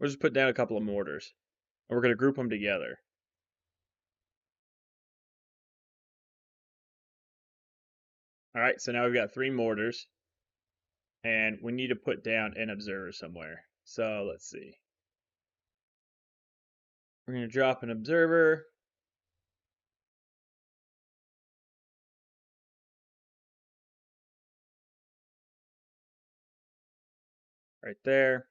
We'll just put down a couple of mortars. And we're going to group them together. All right, so now we've got 3 mortars. And we need to put down an observer somewhere. So let's see. We're going to drop an observer. Right there.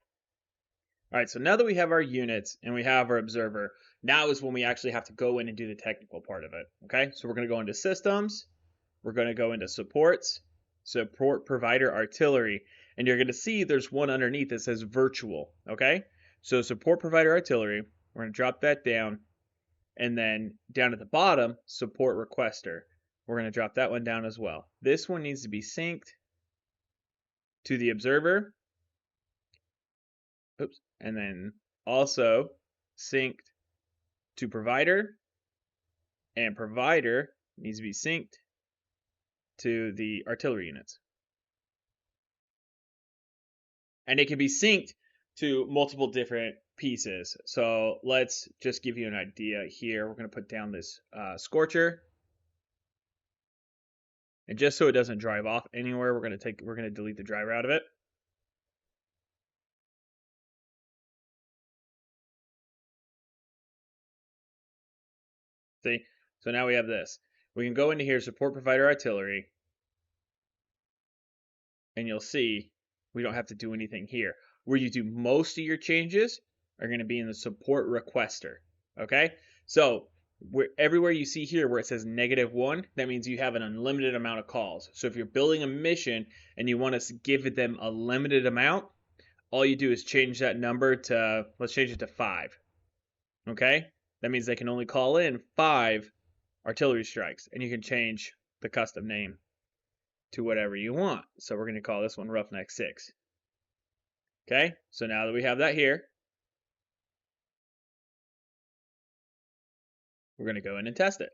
All right, so now that we have our units and we have our observer, now is when we actually have to go in and do the technical part of it. Okay, so we're going to go into systems. We're going to go into supports, support provider artillery, and you're going to see there's one underneath that says virtual. Okay, so support provider artillery, we're going to drop that down. And then down at the bottom, support requester. We're going to drop that one down as well. This one needs to be synced to the observer. Oops. And then also synced to provider. And provider needs to be synced to the artillery units. And it can be synced to multiple different pieces. So let's just give you an idea here. We're going to put down this Scorcher. And just so it doesn't drive off anywhere, we're going to delete the driver out of it. See? So now we have this. We can go into here, support provider artillery, and you'll see we don't have to do anything here. Where you do most of your changes are going to be in the support requester. Okay? So everywhere you see here where it says -1, that means you have an unlimited amount of calls. So if you're building a mission and you want to give them a limited amount, all you do is change that number to, let's change it to 5. Okay? That means they can only call in 5 artillery strikes, and you can change the custom name to whatever you want. So we're going to call this one Roughnecks 6. Okay, so now that we have that here, we're going to go in and test it.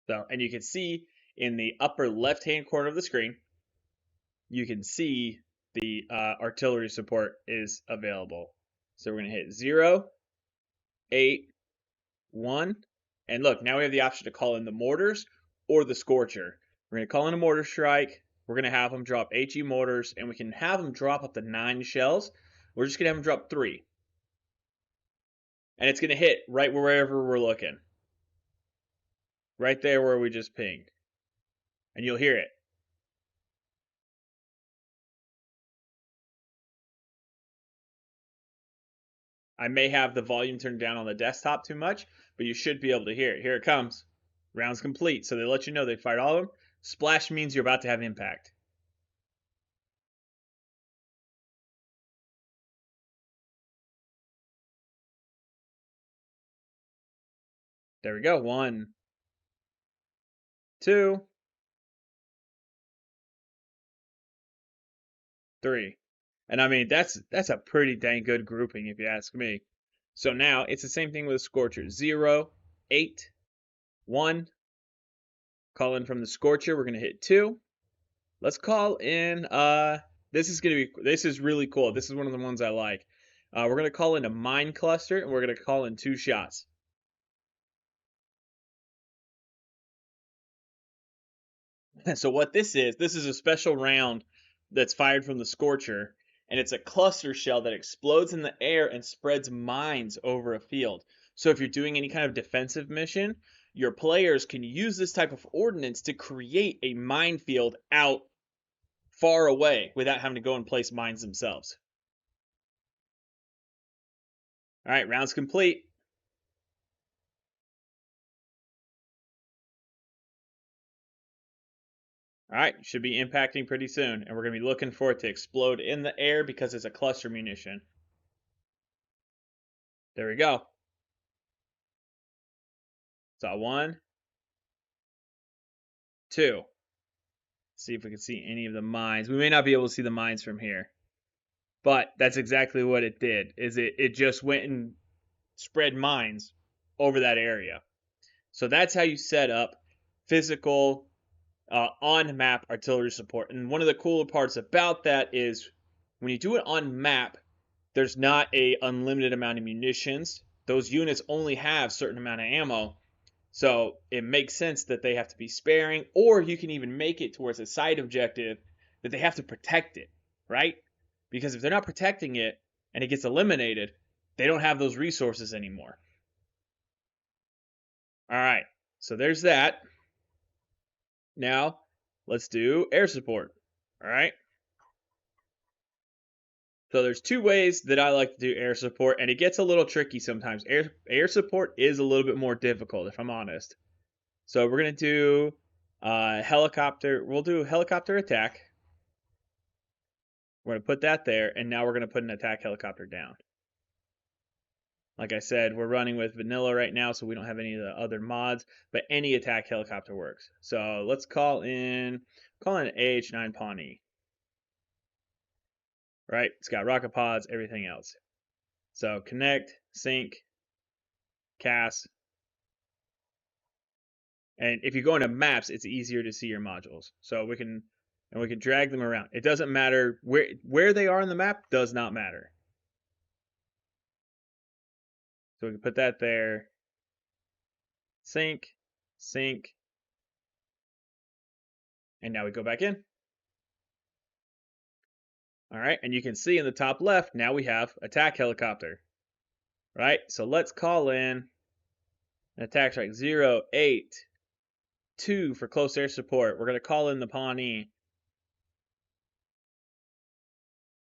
So, and you can see in the upper left-hand corner of the screen, you can see the artillery support is available. So we're going to hit 0, 8, 1, and look, now we have the option to call in the mortars or the Scorcher. We're going to call in a mortar strike. We're going to have them drop HE mortars, and we can have them drop up to 9 shells. We're just going to have them drop 3. And it's going to hit right wherever we're looking. Right there where we just pinged. And you'll hear it. I may have the volume turned down on the desktop too much, but you should be able to hear it. Here it comes. Round's complete. So they let you know they fired all of them. Splash means you're about to have impact. There we go. 1, 2, 3. And I mean, that's a pretty dang good grouping if you ask me. So now it's the same thing with Scorcher. 0, 8, 1. Call in from the Scorcher. We're going to hit 2. Let's call in, this is really cool. This is one of the ones I like. We're going to call in a mine cluster, and we're going to call in 2 shots. So what this is a special round that's fired from the Scorcher, and it's a cluster shell that explodes in the air and spreads mines over a field. So if you're doing any kind of defensive mission, your players can use this type of ordnance to create a minefield out far away without having to go and place mines themselves. All right, round's complete. All right, should be impacting pretty soon, and we're going to be looking for it to explode in the air because it's a cluster munition. There we go. Saw 1, 2. See if we can see any of the mines. We may not be able to see the mines from here, but that's exactly what it did. It just went and spread mines over that area. So that's how you set up physical on-map artillery support. And one of the cooler parts about that is When you do it on map, there's not a unlimited amount of munitions. Those units only have certain amount of ammo. So it makes sense that they have to be sparing, or you can even make it towards a side objective that they have to protect it, right? Because if they're not protecting it and it gets eliminated, they don't have those resources anymore. All right, so there's that. Now, let's do air support. All right. So there's two ways that I like to do air support, and it gets a little tricky sometimes. Air support is a little bit more difficult, if I'm honest. So we're going to do helicopter. We'll do helicopter attack. We're going to put that there, and now we're going to put an attack helicopter down. Like I said, we're running with vanilla right now, so we don't have any of the other mods, but any attack helicopter works. So let's call in an AH-9 Pawnee. Right? It's got rocket pods, everything else. So connect, sync, cast. And if you go into maps, it's easier to see your modules. So we can drag them around. It doesn't matter where they are on the map, does not matter. So we can put that there. Sync, sync. And now we go back in. All right, and you can see in the top left, now we have attack helicopter. Right? So let's call in an attack strike 0, 8, 2 for close air support. We're going to call in the Pawnee.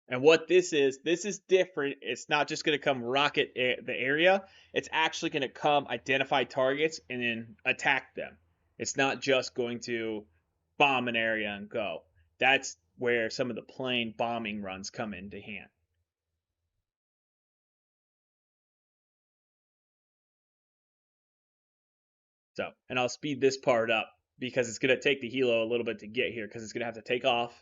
And what this is different. It's not just going to come rocket the area. It's actually going to come identify targets and then attack them. It's not just going to bomb an area and go. That's where some of the plane bombing runs come into hand. So, and I'll speed this part up because it's going to take the helo a little bit to get here because it's going to have to take off,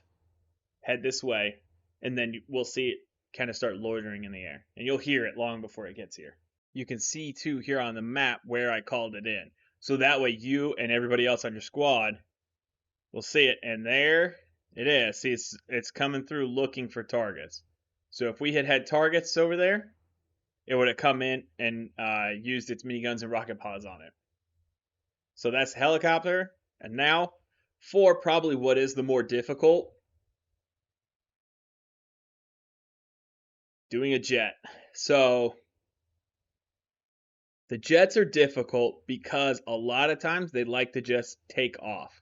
head this way, and then we'll see it kind of start loitering in the air. And you'll hear it long before it gets here. You can see too here on the map where I called it in. So that way you and everybody else on your squad will see it. And there it is. See, it's coming through looking for targets. So if we had targets over there, it would have come in and used its miniguns and rocket pods on it. So that's helicopter. And now for probably what is the more difficult, doing a jet. So the jets are difficult because a lot of times they like to just take off.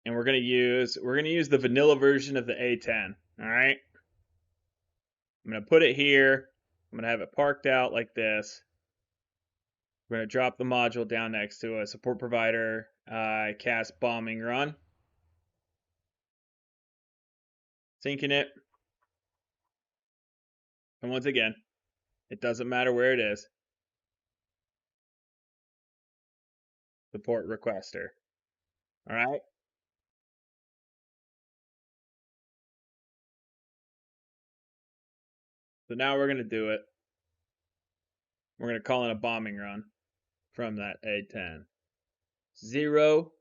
And we're gonna use the vanilla version of the A10. All right. I'm gonna put it here. I'm gonna have it parked out like this. We're gonna drop the module down next to a support provider cast bombing run. Syncing it. And once again, it doesn't matter where it is. Support requester. All right. So now we're gonna do it. We're gonna call in a bombing run from that A10. 0.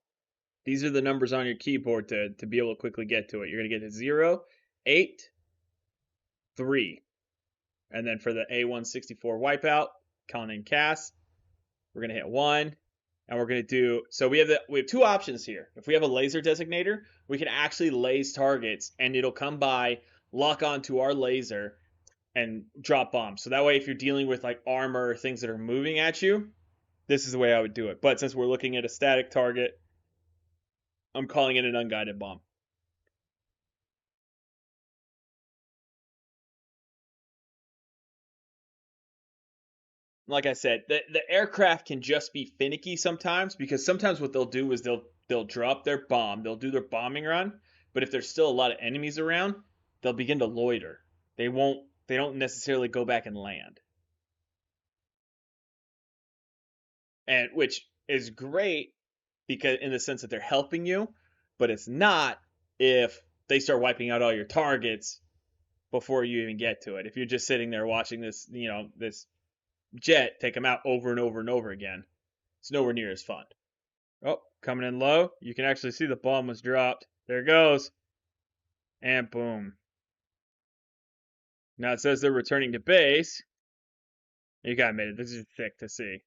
These are the numbers on your keyboard to be able to quickly get to it. You're gonna get to 0, 8, 3. And then for the A164 wipeout, calling in cast, we're gonna hit 1. And we're gonna do, so we have two options here. If we have a laser designator, we can actually laze targets and it'll come by, lock onto our laser, and drop bombs. So that way if you're dealing with like armor or things that are moving at you, this is the way I would do it. But since we're looking at a static target, I'm calling it an unguided bomb. Like I said, the aircraft can just be finicky sometimes because sometimes what they'll do is they'll drop their bomb, they'll do their bombing run, but if there's still a lot of enemies around, they'll begin to loiter. They don't necessarily go back and land. And which is great because in the sense that they're helping you, but it's not if they start wiping out all your targets before you even get to it. If you're just sitting there watching this, this jet take them out over and over and over again, it's nowhere near as fun. Oh, coming in low. You can actually see the bomb was dropped. There it goes. And boom. Now it says they're returning to base. You gotta admit it, this is sick to see.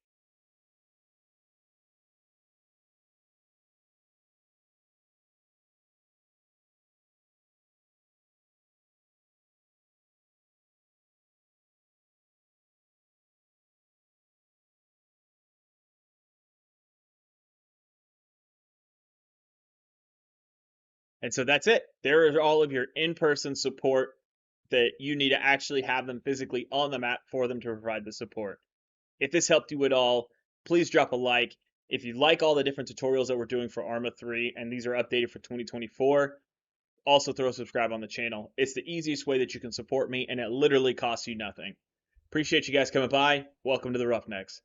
And so that's it. There is all of your in-person support that you need to actually have them physically on the map for them to provide the support. If this helped you at all, please drop a like. If you like all the different tutorials that we're doing for Arma 3 and these are updated for 2024, also throw a subscribe on the channel. It's the easiest way that you can support me and it literally costs you nothing. Appreciate you guys coming by. Welcome to the Roughnecks.